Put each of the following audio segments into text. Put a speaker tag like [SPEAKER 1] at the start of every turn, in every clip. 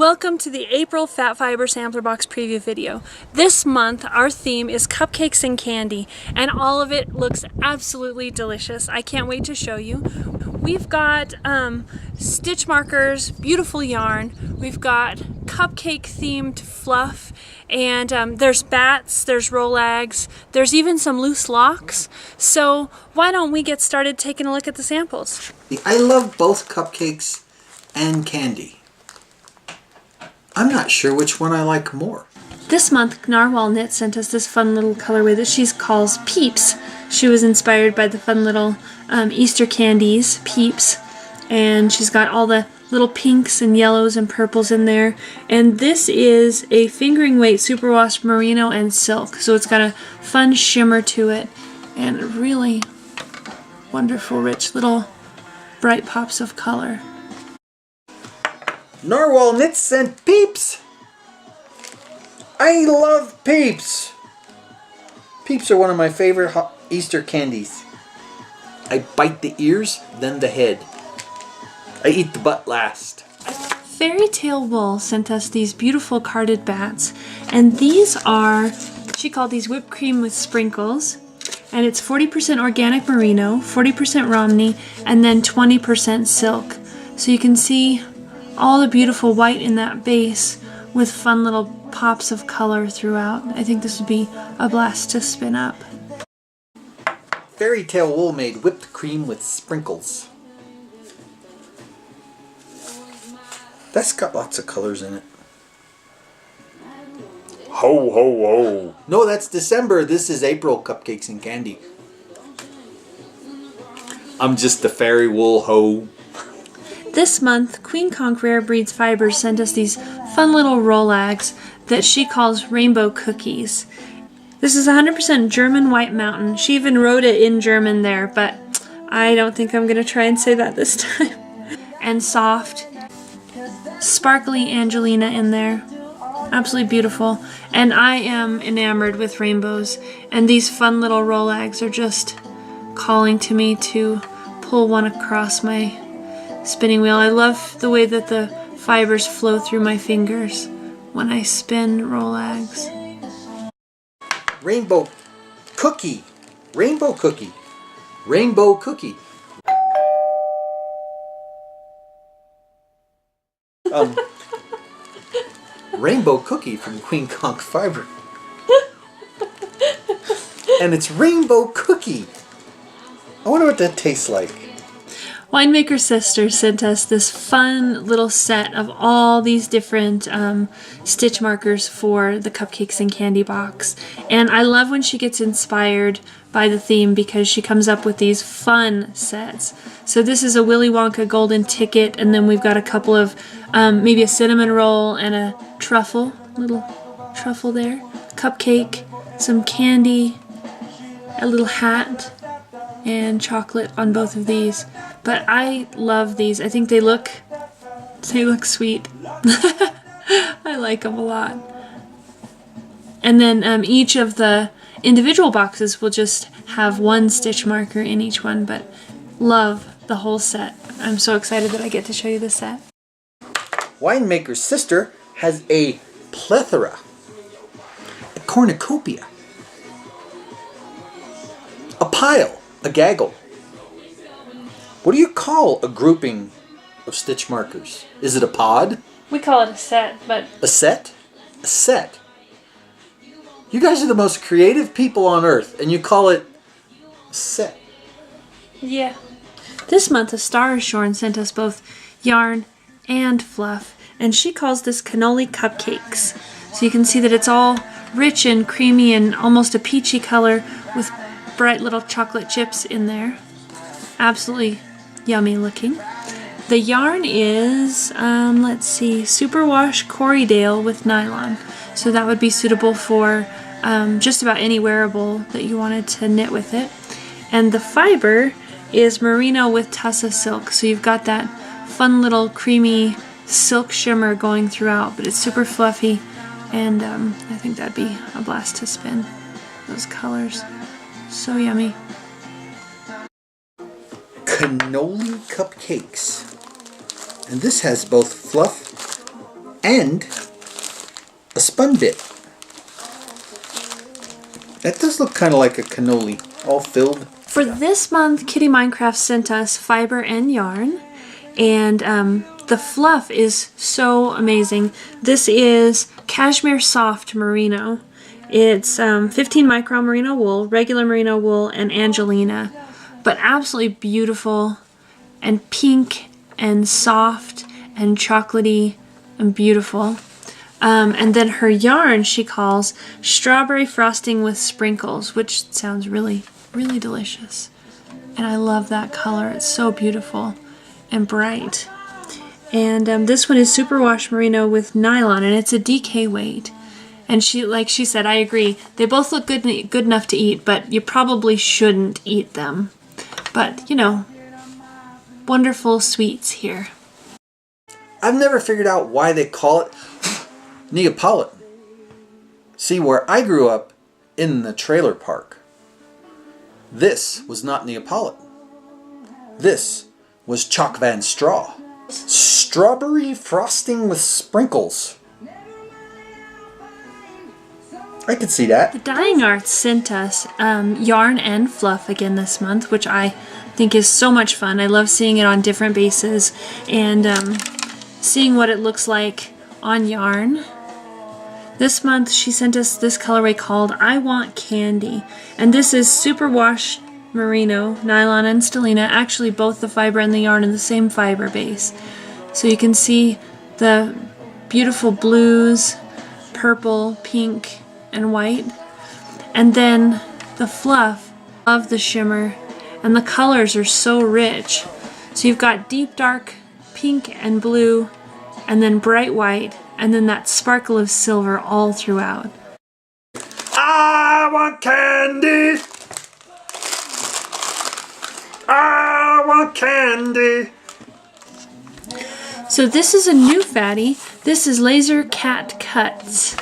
[SPEAKER 1] Welcome to the April Fat Fiber Sampler Box Preview video. This month our theme is cupcakes and candy, and all of it looks absolutely delicious. I can't wait to show you. We've got stitch markers, beautiful yarn, we've got cupcake themed fluff, and there's bats, there's rollags, there's even some loose locks. So why don't we get started taking a look at the samples?
[SPEAKER 2] I love both cupcakes and candy. I'm not sure which one I like more.
[SPEAKER 1] This month, Canar Walnut sent us this fun little colorway that she calls Peeps. She was inspired by the fun little Easter candies, Peeps, and she's got all the little pinks and yellows and purples in there. And this is a fingering weight superwash merino and silk, so it's got a fun shimmer to it and really wonderful, rich little bright pops of color.
[SPEAKER 2] Norwall Knits sent Peeps! I love Peeps! Peeps are one of my favorite Easter candies. I bite the ears, then the head. I eat the butt last.
[SPEAKER 1] Fairy Tale Wool sent us these beautiful carded bats, and these are, she called these whipped cream with sprinkles, and it's 40% organic merino, 40% romney, and then 20% silk. So you can see all the beautiful white in that base with fun little pops of color throughout. I think this would be a blast to spin up.
[SPEAKER 2] Fairy Tale Wool made whipped cream with sprinkles. That's got lots of colors in it. Ho ho ho! No, that's December. This is April cupcakes and candy. I'm just a fairy wool ho.
[SPEAKER 1] This month, Queen Conch Rare Breeds Fibers sent us these fun little rollags that she calls rainbow cookies. This is 100% German White Mountain. She even wrote it in German there, but I don't think I'm going to try and say that this time. And soft, sparkly Angelina in there. Absolutely beautiful. And I am enamored with rainbows, and these fun little rollags are just calling to me to pull one across my spinning wheel. I love the way that the fibers flow through my fingers when I spin rollags.
[SPEAKER 2] Rainbow cookie. Rainbow cookie. Rainbow cookie. Rainbow cookie from Queen Conch Fiber. And it's rainbow cookie. I wonder what that tastes like.
[SPEAKER 1] Winemaker Sister sent us this fun little set of all these different stitch markers for the cupcakes and candy box. And I love when she gets inspired by the theme because she comes up with these fun sets. So this is a Willy Wonka golden ticket, and then we've got a couple of maybe a cinnamon roll and a truffle, little truffle there, cupcake, some candy, a little hat, and chocolate on both of these. But I love these. I think they look sweet. I like them a lot. And then each of the individual boxes will just have one stitch marker in each one, but love the whole set. I'm so excited that I get to show you this set.
[SPEAKER 2] Winemaker's Sister has a plethora, a cornucopia, a pile, a gaggle. What do you call a grouping of stitch markers? Is it a pod?
[SPEAKER 1] We call it a set, but...
[SPEAKER 2] A set? A set. You guys are the most creative people on earth, and you call it a set.
[SPEAKER 1] Yeah. This month, A Star is Shorn sent us both yarn and fluff, and she calls this cannoli cupcakes. So you can see that it's all rich and creamy and almost a peachy color with bright little chocolate chips in there. Absolutely yummy looking. The yarn is, let's see, Superwash Corriedale with nylon. So that would be suitable for just about any wearable that you wanted to knit with it. And the fiber is merino with tussa silk. So you've got that fun little creamy silk shimmer going throughout, but it's super fluffy, and I think that'd be a blast to spin. Those colors. So yummy.
[SPEAKER 2] Cannoli cupcakes. And this has both fluff and a spun bit. That does look kind of like a cannoli, all filled.
[SPEAKER 1] For this month, Kitty Minecraft sent us fiber and yarn, and the fluff is so amazing. This is Cashmere Soft Merino. It's 15 micron merino wool, regular merino wool, and Angelina, but absolutely beautiful and pink and soft and chocolatey and beautiful. And then her yarn she calls Strawberry Frosting with Sprinkles, which sounds really, really delicious. And I love that color. It's so beautiful and bright. And this one is Superwash Merino with nylon, and it's a DK weight. And like she said, I agree. They both look good enough to eat, but you probably shouldn't eat them. But, you know, wonderful sweets here.
[SPEAKER 2] I've never figured out why they call it Neapolitan. See, where I grew up in the trailer park, this was not Neapolitan. This was Chalk Van Straw. Strawberry Frosting with Sprinkles. I could see that.
[SPEAKER 1] The Dyeing Arts sent us yarn and fluff again this month, which I think is so much fun. I love seeing it on different bases and seeing what it looks like on yarn. This month she sent us this colorway called I Want Candy, and this is Superwash Merino, nylon, and stellina, actually both the fiber and the yarn in the same fiber base. So you can see the beautiful blues, purple, pink, and white. And then the fluff of the shimmer, and the colors are so rich. So you've got deep dark pink and blue, and then bright white, and then that sparkle of silver all throughout.
[SPEAKER 2] I want candy. I want candy.
[SPEAKER 1] So this is a new fatty. This is Laser Cat Cuts.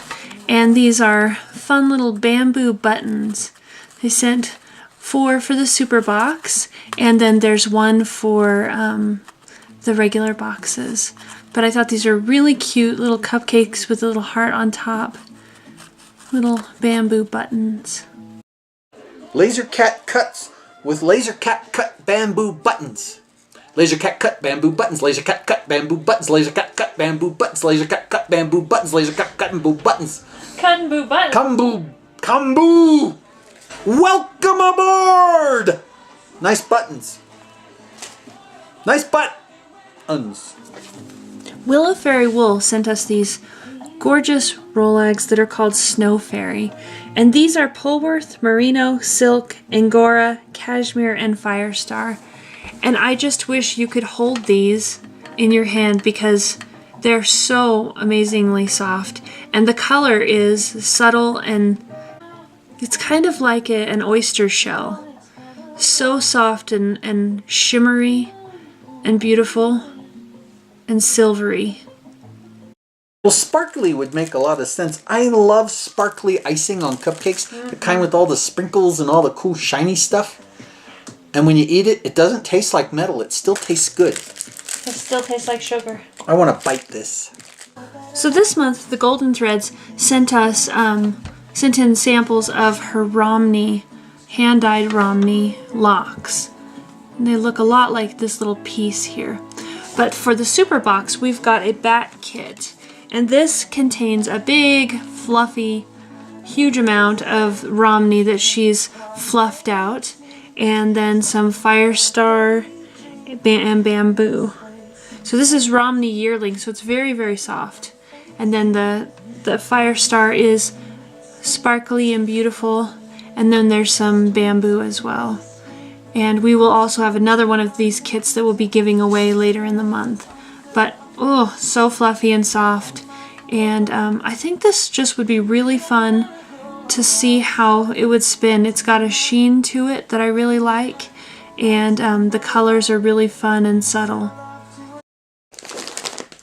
[SPEAKER 1] And these are fun little bamboo buttons. They sent 4 for the super box, and then there's 1 for the regular boxes. But I thought these are really cute little cupcakes with a little heart on top. Little bamboo buttons.
[SPEAKER 2] Laser Cat Cuts with Laser Cat Cut bamboo buttons. Laser Cat Cut bamboo buttons. Laser Cat Cut bamboo buttons. Laser Cat Cut bamboo buttons. Laser Cat Cut bamboo buttons. Laser Cat Cut bamboo buttons.
[SPEAKER 1] Kanboo buttons.
[SPEAKER 2] Kamboo. Welcome aboard. Nice buttons. Nice buttons.
[SPEAKER 1] Willow Fairy Wool sent us these gorgeous Rolags that are called Snow Fairy. And these are Polwarth, Merino, Silk, Angora, Cashmere, and Firestar. And I just wish you could hold these in your hand because they're so amazingly soft. And the color is subtle and it's kind of like an oyster shell. So soft and shimmery and beautiful and silvery.
[SPEAKER 2] Well, sparkly would make a lot of sense. I love sparkly icing on cupcakes, the kind with all the sprinkles and all the cool shiny stuff. And when you eat it, it doesn't taste like metal. It still tastes good.
[SPEAKER 1] It still tastes like sugar.
[SPEAKER 2] I want to bite this.
[SPEAKER 1] So this month, the Golden Threads sent in samples of her Romney, hand-dyed Romney locks. And they look a lot like this little piece here. But for the super box, we've got a bat kit. And this contains a big, fluffy, huge amount of Romney that she's fluffed out. And then some Firestar and bamboo. So this is Romney Yearling, so it's very, very soft. And then the Firestar is sparkly and beautiful. And then there's some bamboo as well. And we will also have another one of these kits that we'll be giving away later in the month. But, oh, so fluffy and soft. And I think this just would be really fun to see how it would spin. It's got a sheen to it that I really like. And the colors are really fun and subtle.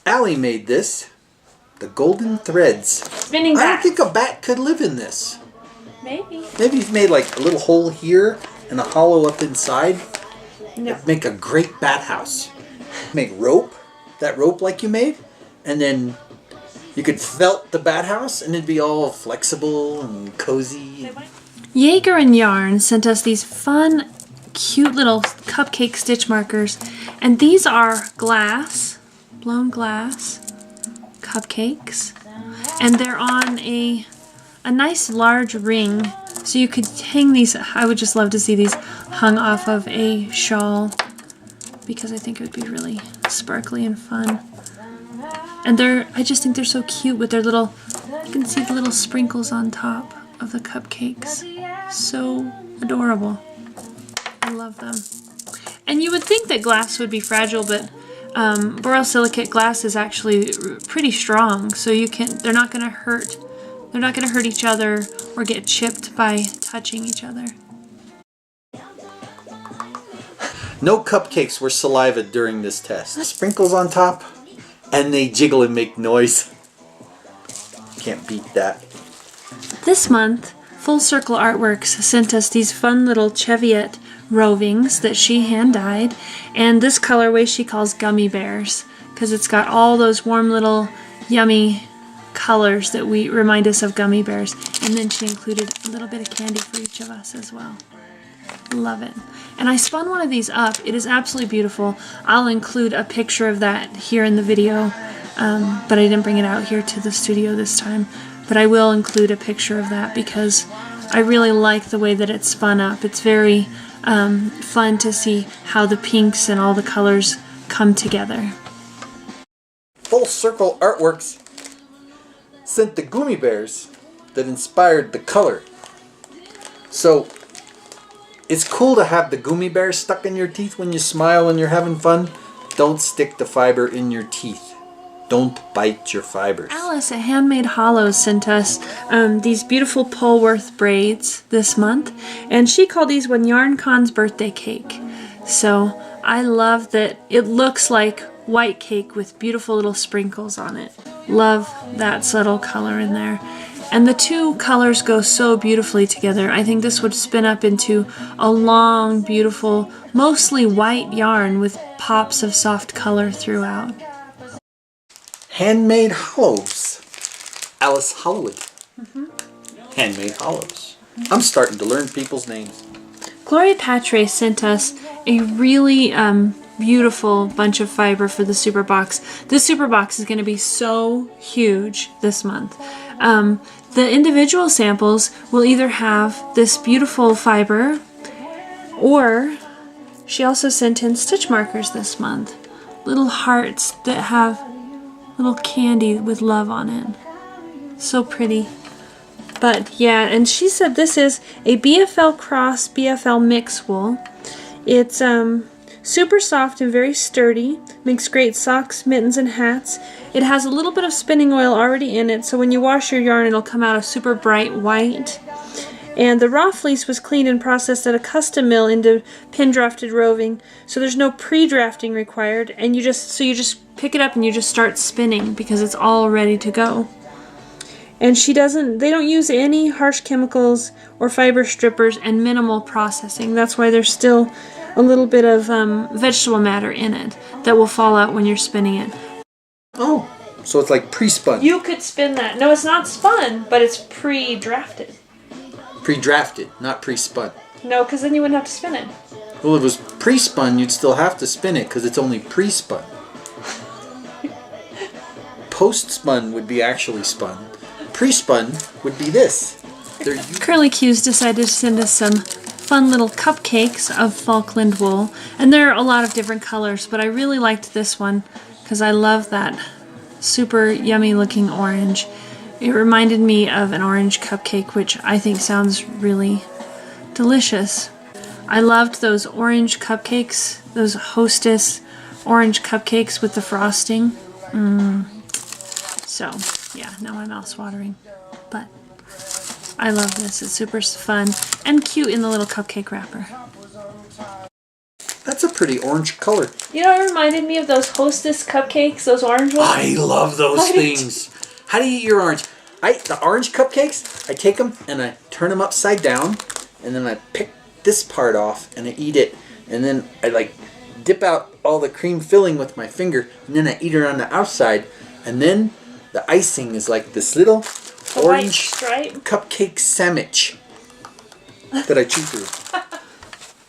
[SPEAKER 2] Allie made this. The Golden Threads.
[SPEAKER 1] Spinning
[SPEAKER 2] I
[SPEAKER 1] back.
[SPEAKER 2] don't think a bat could live in this.
[SPEAKER 1] Maybe.
[SPEAKER 2] Maybe you've made like a little hole here and a hollow up inside.
[SPEAKER 1] No.
[SPEAKER 2] It'd make a great bat house. Make rope, that rope like you made, and then You could felt the bat house and it'd be all flexible and cozy.
[SPEAKER 1] Jaeger and Yarn sent us these fun, cute little cupcake stitch markers. And these are glass, blown glass cupcakes. And they're on a nice large ring. So you could hang these. I would just love to see these hung off of a shawl, because I think it would be really sparkly and fun. And I just think they're so cute with their little, you can see the little sprinkles on top of the cupcakes. So adorable. I love them. And you would think that glass would be fragile, but borosilicate glass is actually pretty strong, so they're not going to hurt. They're not going to hurt each other or get chipped by touching each other.
[SPEAKER 2] No cupcakes were saliva during this test. Sprinkles on top, and they jiggle and make noise. Can't beat that.
[SPEAKER 1] This month, Full Circle Artworks sent us these fun little Cheviot rovings that she hand-dyed, and this colorway she calls Gummy Bears, because it's got all those warm little yummy colors that remind us of gummy bears. And then she included a little bit of candy for each of us as well. Love it. And I spun one of these up. It is absolutely beautiful. I'll include a picture of that here in the video, but I didn't bring it out here to the studio this time. But I will include a picture of that because I really like the way that it's spun up. It's very fun to see how the pinks and all the colors come together.
[SPEAKER 2] Full Circle Artworks sent the Gummy Bears that inspired the color. So it's cool to have the Gummy Bear stuck in your teeth when you smile and you're having fun. Don't stick the fiber in your teeth. Don't bite your fibers.
[SPEAKER 1] Alice at Handmade Hollows sent us these beautiful Polwarth braids this month, and she called these one Yarn Con's birthday cake. So I love that it looks like white cake with beautiful little sprinkles on it. Love that subtle color in there. And the two colors go so beautifully together. I think this would spin up into a long, beautiful, mostly white yarn with pops of soft color throughout.
[SPEAKER 2] Handmade Hollows. Alice Hollywood. Handmade Hollows. I'm starting to learn people's names.
[SPEAKER 1] Gloria Patre sent us a really beautiful bunch of fiber for the super box. This super box is going to be so huge this month. The individual samples will either have this beautiful fiber, or she also sent in stitch markers this month. Little hearts that have little candy with love on it. So pretty. But yeah, and she said this is a BFL Cross BFL mix wool. It's super soft and very sturdy. Makes great socks, mittens, and hats. It has a little bit of spinning oil already in it, so when you wash your yarn it'll come out a super bright white. And the raw fleece was cleaned and processed at a custom mill into pin drafted roving, so there's no pre-drafting required, and you just pick it up and you just start spinning because it's all ready to go. And they don't use any harsh chemicals or fiber strippers and minimal processing. That's why there's still a little bit of vegetable matter in it that will fall out when you're spinning it.
[SPEAKER 2] Oh, so it's like pre-spun.
[SPEAKER 1] You could spin that. No, it's not spun, but it's pre-drafted.
[SPEAKER 2] Pre-drafted, not pre-spun.
[SPEAKER 1] No, because then you wouldn't have to spin it.
[SPEAKER 2] Well, if it was pre-spun, you'd still have to spin it because it's only pre-spun. Post-spun would be actually spun. Pre-spun would be this.
[SPEAKER 1] Curly Q's decided to send us some fun little cupcakes of Falkland wool, and there are a lot of different colors, but I really liked this one because I love that super yummy looking orange. It reminded me of an orange cupcake, which I think sounds really delicious. I loved those orange cupcakes, those Hostess orange cupcakes with the frosting. So, yeah, now my mouth's watering. But I love this. It's super fun and cute in the little cupcake wrapper.
[SPEAKER 2] That's a pretty orange color.
[SPEAKER 1] You know, it reminded me of those Hostess cupcakes, those orange ones.
[SPEAKER 2] I love those things. How do you eat your orange? The orange cupcakes, I take them and I turn them upside down, and then I pick this part off and I eat it, and then I dip out all the cream filling with my finger, and then I eat it on the outside, and then The icing is like this little
[SPEAKER 1] The
[SPEAKER 2] orange
[SPEAKER 1] white stripe.
[SPEAKER 2] cupcake sandwich that I chew through.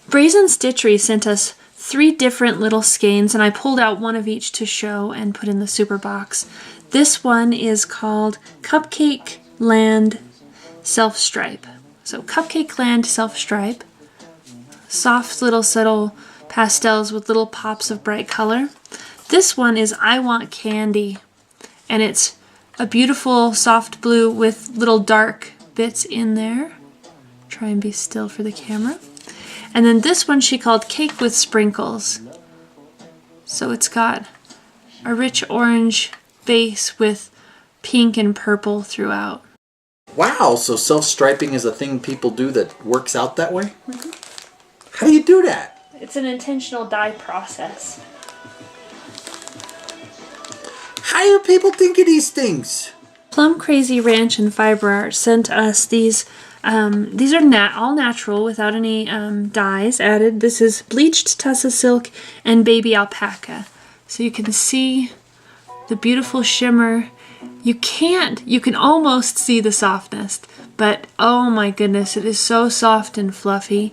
[SPEAKER 1] Brazen Stitchery sent us 3 different little skeins, and I pulled out one of each to show and put in the super box. This one is called Cupcakeland Self Stripe. So Cupcakeland Self Stripe. Soft little subtle pastels with little pops of bright color. This one is I Want Candy, and it's a beautiful soft blue with little dark bits in there. Try and be still for the camera. And then this one she called Cake with Sprinkles. So it's got a rich orange base with pink and purple throughout.
[SPEAKER 2] Wow, so self-striping is a thing people do that works out that way? Mm-hmm. How do you do that?
[SPEAKER 1] It's an intentional dye process.
[SPEAKER 2] How do people think of these things?
[SPEAKER 1] Plum Crazy Ranch and Fiber Art sent us these. These are all natural without any dyes added. This is bleached tussa silk and baby alpaca. So you can see the beautiful shimmer. You can almost see the softness, but oh my goodness, it is so soft and fluffy,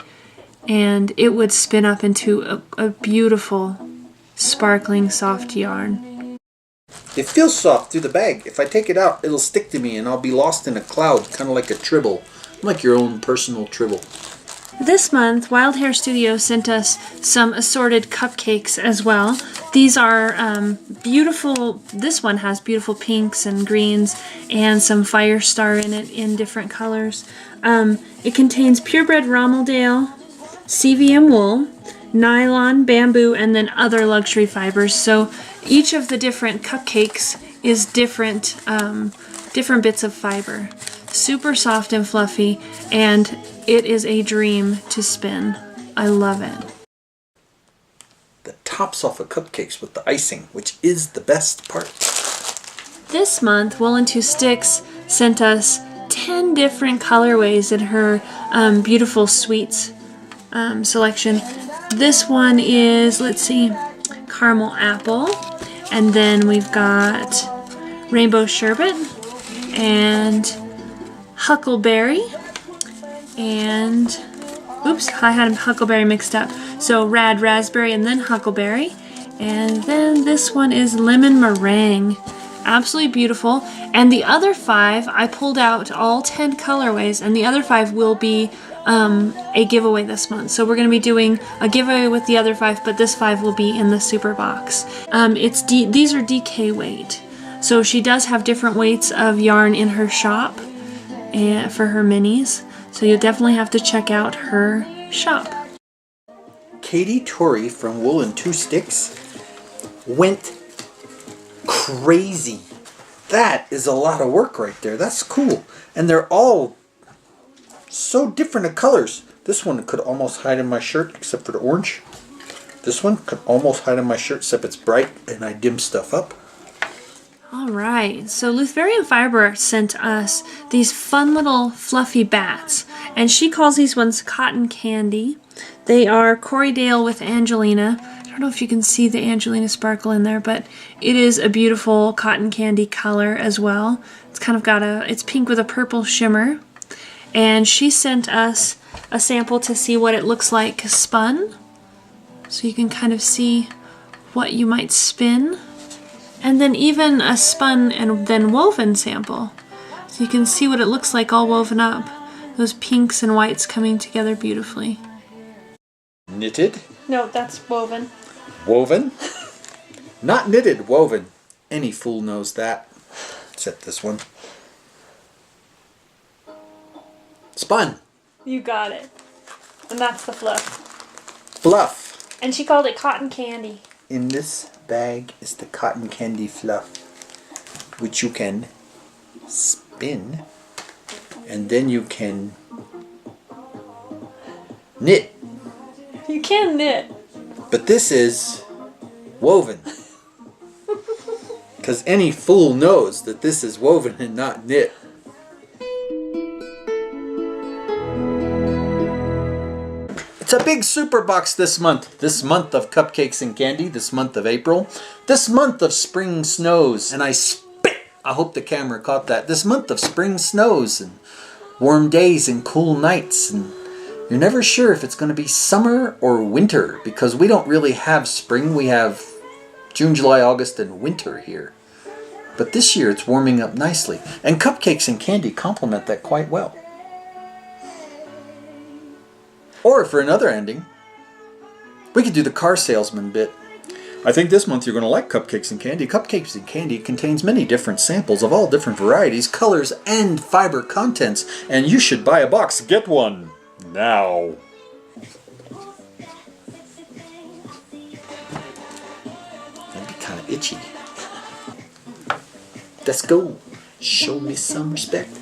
[SPEAKER 1] and it would spin up into a beautiful, sparkling, soft yarn.
[SPEAKER 2] It feels soft through the bag. If I take it out, it'll stick to me and I'll be lost in a cloud, kind of like a tribble. Like your own personal tribble.
[SPEAKER 1] This month, Wild Hair Studios sent us some assorted cupcakes as well. These are beautiful. This one has beautiful pinks and greens and some fire star in it in different colors. It contains purebred Rommeldale, CVM wool, nylon, bamboo, and then other luxury fibers. So each of the different cupcakes is different bits of fiber. Super soft and fluffy, and it is a dream to spin. I love it.
[SPEAKER 2] The tops off of cupcakes with the icing, which is the best part.
[SPEAKER 1] This month, Wool and Two Sticks sent us 10 different colorways in her beautiful sweets selection. This one is, let's see, caramel apple, and then we've got rainbow sherbet and huckleberry, and oops, I had huckleberry mixed up. So rad raspberry and then huckleberry, and then this one is lemon meringue. Absolutely beautiful. And the other 5, I pulled out all 10 colorways, and the other 5 will be a giveaway this month. So we're going to be doing a giveaway with the other 5, but this 5 will be in the super box. These are DK weight. So she does have different weights of yarn in her shop and for her minis. So you'll definitely have to check out her shop.
[SPEAKER 2] Katie Torrey from Wool and Two Sticks went crazy. That is a lot of work right there. That's cool. And they're all so different in colors. This one could almost hide in my shirt except for the orange. This one could almost hide in my shirt except it's bright and I dim stuff up.
[SPEAKER 1] Alright, so Luthvarian Fiber sent us these fun little fluffy bats, and she calls these ones cotton candy. They are Corriedale with Angelina. I don't know if you can see the Angelina sparkle in there, but it is a beautiful cotton candy color as well. It's kind of it's pink with a purple shimmer. And she sent us a sample to see what it looks like spun. So you can kind of see what you might spin. And then even a spun and then woven sample. So you can see what it looks like all woven up. Those pinks and whites coming together beautifully.
[SPEAKER 2] Knitted?
[SPEAKER 1] No, that's woven.
[SPEAKER 2] Woven? Not knitted, woven. Any fool knows that. Except this one. Spun.
[SPEAKER 1] You got it. And that's the fluff.
[SPEAKER 2] Fluff.
[SPEAKER 1] And she called it cotton candy.
[SPEAKER 2] In this bag is the cotton candy fluff, which you can spin, and then you can knit.
[SPEAKER 1] You can knit.
[SPEAKER 2] But this is woven. Because any fool knows that this is woven and not knit. It's a big super box this month. This month of cupcakes and candy. This month of April. This month of spring snows. And I spit I hope the camera caught that. This month of spring snows and warm days and cool nights, and you're never sure if it's going to be summer or winter, because we don't really have spring. We have June, July, August, and winter here. But this year it's warming up nicely, and cupcakes and candy complement that quite well. Or for another ending, we could do the car salesman bit. I think this month you're going to like Cupcakes and Candy. Cupcakes and Candy contains many different samples of all different varieties, colors, and fiber contents, and you should buy a box. Get one now. That'd be kind of itchy. Let's go. Show me some respect.